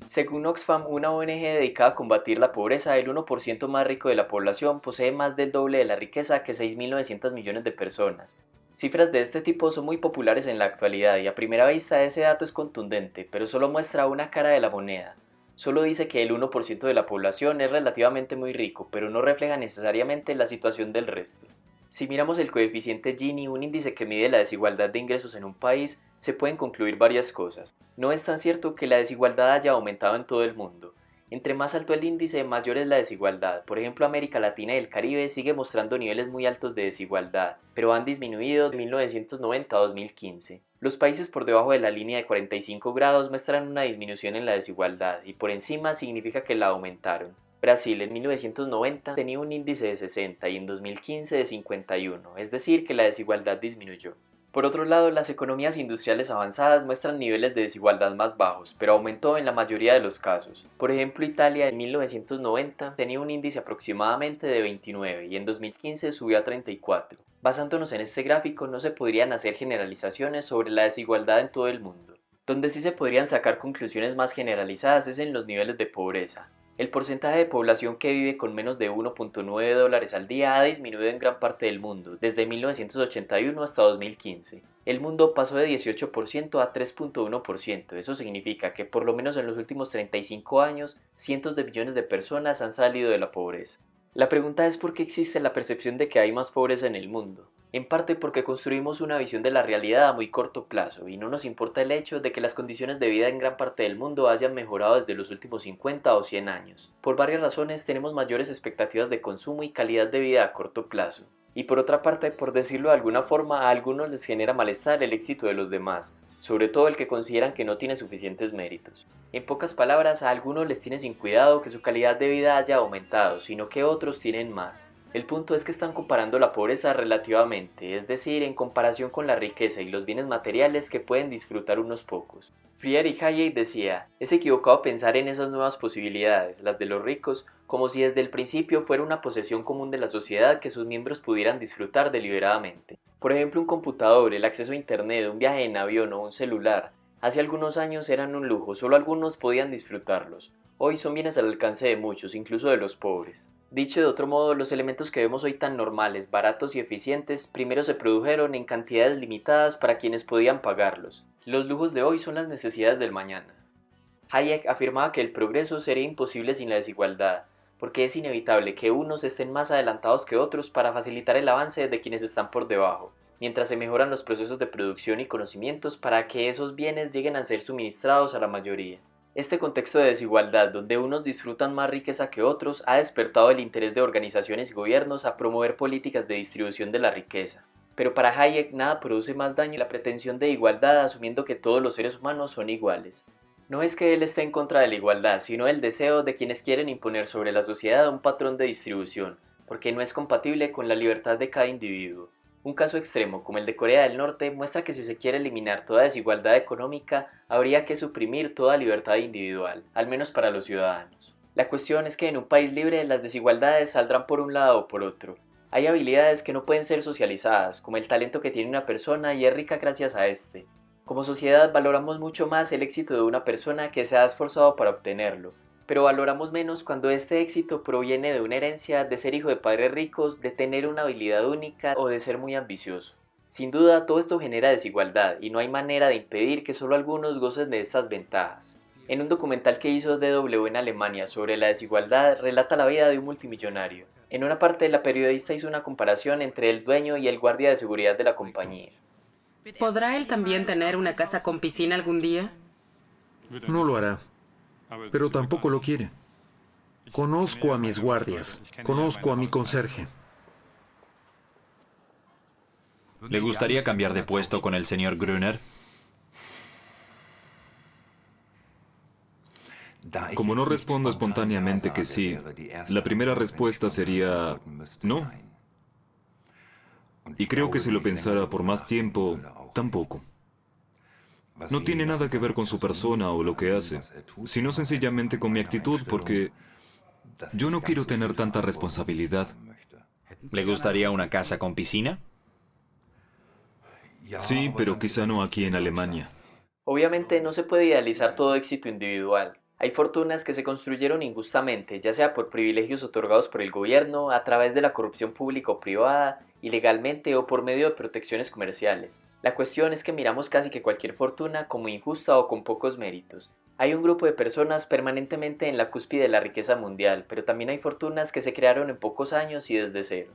Según Oxfam, una ONG dedicada a combatir la pobreza, el 1% más rico de la población posee más del doble de la riqueza que 6.900 millones de personas. Cifras de este tipo son muy populares en la actualidad y a primera vista ese dato es contundente, pero solo muestra una cara de la moneda. Solo dice que el 1% de la población es relativamente muy rico, pero no refleja necesariamente la situación del resto. Si miramos el coeficiente Gini, un índice que mide la desigualdad de ingresos en un país, se pueden concluir varias cosas. No es tan cierto que la desigualdad haya aumentado en todo el mundo. Entre más alto el índice, mayor es la desigualdad. Por ejemplo, América Latina y el Caribe sigue mostrando niveles muy altos de desigualdad, pero han disminuido de 1990 a 2015. Los países por debajo de la línea de 45 grados muestran una disminución en la desigualdad, y por encima significa que la aumentaron. Brasil en 1990 tenía un índice de 60 y en 2015 de 51, es decir, que la desigualdad disminuyó. Por otro lado, las economías industriales avanzadas muestran niveles de desigualdad más bajos, pero aumentó en la mayoría de los casos. Por ejemplo, Italia en 1990 tenía un índice aproximadamente de 29 y en 2015 subió a 34. Basándonos en este gráfico, no se podrían hacer generalizaciones sobre la desigualdad en todo el mundo. Donde sí se podrían sacar conclusiones más generalizadas es en los niveles de pobreza. El porcentaje de población que vive con menos de 1.9 dólares al día ha disminuido en gran parte del mundo, desde 1981 hasta 2015. El mundo pasó de 18% a 3.1%, eso significa que por lo menos en los últimos 35 años, cientos de millones de personas han salido de la pobreza. La pregunta es por qué existe la percepción de que hay más pobreza en el mundo. En parte porque construimos una visión de la realidad a muy corto plazo y no nos importa el hecho de que las condiciones de vida en gran parte del mundo hayan mejorado desde los últimos 50 o 100 años. Por varias razones tenemos mayores expectativas de consumo y calidad de vida a corto plazo. Y por otra parte, por decirlo de alguna forma, a algunos les genera malestar el éxito de los demás, sobre todo el que consideran que no tiene suficientes méritos. En pocas palabras, a algunos les tiene sin cuidado que su calidad de vida haya aumentado, sino que otros tienen más. El punto es que están comparando la pobreza relativamente, es decir, en comparación con la riqueza y los bienes materiales que pueden disfrutar unos pocos. Friedrich Hayek decía, es equivocado pensar en esas nuevas posibilidades, las de los ricos, como si desde el principio fuera una posesión común de la sociedad que sus miembros pudieran disfrutar deliberadamente. Por ejemplo, un computador, el acceso a internet, un viaje en avión o un celular. Hace algunos años eran un lujo, solo algunos podían disfrutarlos. Hoy son bienes al alcance de muchos, incluso de los pobres. Dicho de otro modo, los elementos que vemos hoy tan normales, baratos y eficientes, primero se produjeron en cantidades limitadas para quienes podían pagarlos. Los lujos de hoy son las necesidades del mañana. Hayek afirmaba que el progreso sería imposible sin la desigualdad, porque es inevitable que unos estén más adelantados que otros para facilitar el avance de quienes están por debajo, mientras se mejoran los procesos de producción y conocimientos para que esos bienes lleguen a ser suministrados a la mayoría. Este contexto de desigualdad, donde unos disfrutan más riqueza que otros, ha despertado el interés de organizaciones y gobiernos a promover políticas de distribución de la riqueza. Pero para Hayek nada produce más daño que la pretensión de igualdad asumiendo que todos los seres humanos son iguales. No es que él esté en contra de la igualdad, sino el deseo de quienes quieren imponer sobre la sociedad un patrón de distribución, porque no es compatible con la libertad de cada individuo. Un caso extremo, como el de Corea del Norte, muestra que si se quiere eliminar toda desigualdad económica, habría que suprimir toda libertad individual, al menos para los ciudadanos. La cuestión es que en un país libre las desigualdades saldrán por un lado o por otro. Hay habilidades que no pueden ser socializadas, como el talento que tiene una persona y es rica gracias a este. Como sociedad valoramos mucho más el éxito de una persona que se ha esforzado para obtenerlo, pero valoramos menos cuando este éxito proviene de una herencia, de ser hijo de padres ricos, de tener una habilidad única o de ser muy ambicioso. Sin duda, todo esto genera desigualdad y no hay manera de impedir que solo algunos gocen de estas ventajas. En un documental que hizo DW en Alemania sobre la desigualdad, relata la vida de un multimillonario. En una parte, la periodista hizo una comparación entre el dueño y el guardia de seguridad de la compañía. ¿Podrá él también tener una casa con piscina algún día? No lo hará, pero tampoco lo quiere. Conozco a mis guardias, conozco a mi conserje. ¿Le gustaría cambiar de puesto con el señor Gruner? Como no respondo espontáneamente que sí, la primera respuesta sería no. Y creo que si lo pensara por más tiempo, tampoco. No tiene nada que ver con su persona o lo que hace, sino sencillamente con mi actitud, porque yo no quiero tener tanta responsabilidad. ¿Le gustaría una casa con piscina? Sí, pero quizá no aquí en Alemania. Obviamente no se puede idealizar todo éxito individual. Hay fortunas que se construyeron injustamente, ya sea por privilegios otorgados por el gobierno, a través de la corrupción pública o privada, ilegalmente o por medio de protecciones comerciales. La cuestión es que miramos casi que cualquier fortuna como injusta o con pocos méritos. Hay un grupo de personas permanentemente en la cúspide de la riqueza mundial, pero también hay fortunas que se crearon en pocos años y desde cero.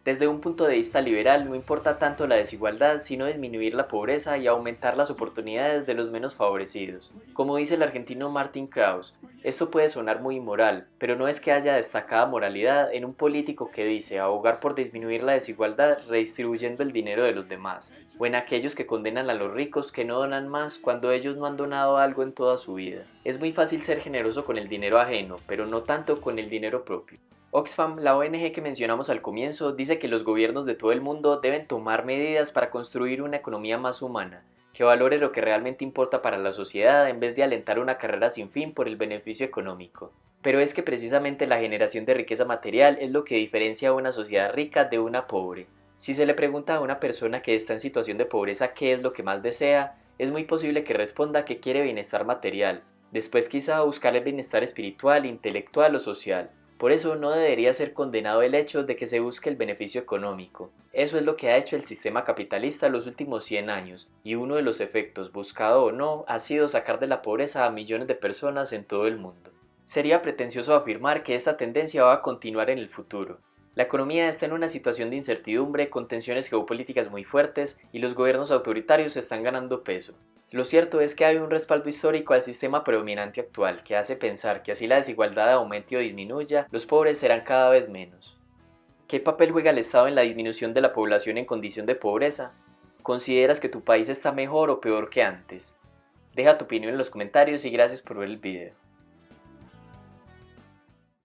Desde un punto de vista liberal no importa tanto la desigualdad, sino disminuir la pobreza y aumentar las oportunidades de los menos favorecidos. Como dice el argentino Martin Krauss, esto puede sonar muy inmoral, pero no es que haya destacada moralidad en un político que dice abogar por disminuir la desigualdad redistribuyendo el dinero de los demás, o en aquellos que condenan a los ricos que no donan más cuando ellos no han donado algo en toda su vida. Es muy fácil ser generoso con el dinero ajeno, pero no tanto con el dinero propio. Oxfam, la ONG que mencionamos al comienzo, dice que los gobiernos de todo el mundo deben tomar medidas para construir una economía más humana, que valore lo que realmente importa para la sociedad en vez de alentar una carrera sin fin por el beneficio económico. Pero es que precisamente la generación de riqueza material es lo que diferencia a una sociedad rica de una pobre. Si se le pregunta a una persona que está en situación de pobreza qué es lo que más desea, es muy posible que responda que quiere bienestar material, después quizá buscar el bienestar espiritual, intelectual o social. Por eso no debería ser condenado el hecho de que se busque el beneficio económico. Eso es lo que ha hecho el sistema capitalista los últimos 100 años, y uno de los efectos, buscado o no, ha sido sacar de la pobreza a millones de personas en todo el mundo. Sería pretencioso afirmar que esta tendencia va a continuar en el futuro. La economía está en una situación de incertidumbre con tensiones geopolíticas muy fuertes y los gobiernos autoritarios están ganando peso. Lo cierto es que hay un respaldo histórico al sistema predominante actual que hace pensar que así la desigualdad aumente o disminuya, los pobres serán cada vez menos. ¿Qué papel juega el Estado en la disminución de la población en condición de pobreza? ¿Consideras que tu país está mejor o peor que antes? Deja tu opinión en los comentarios y gracias por ver el video.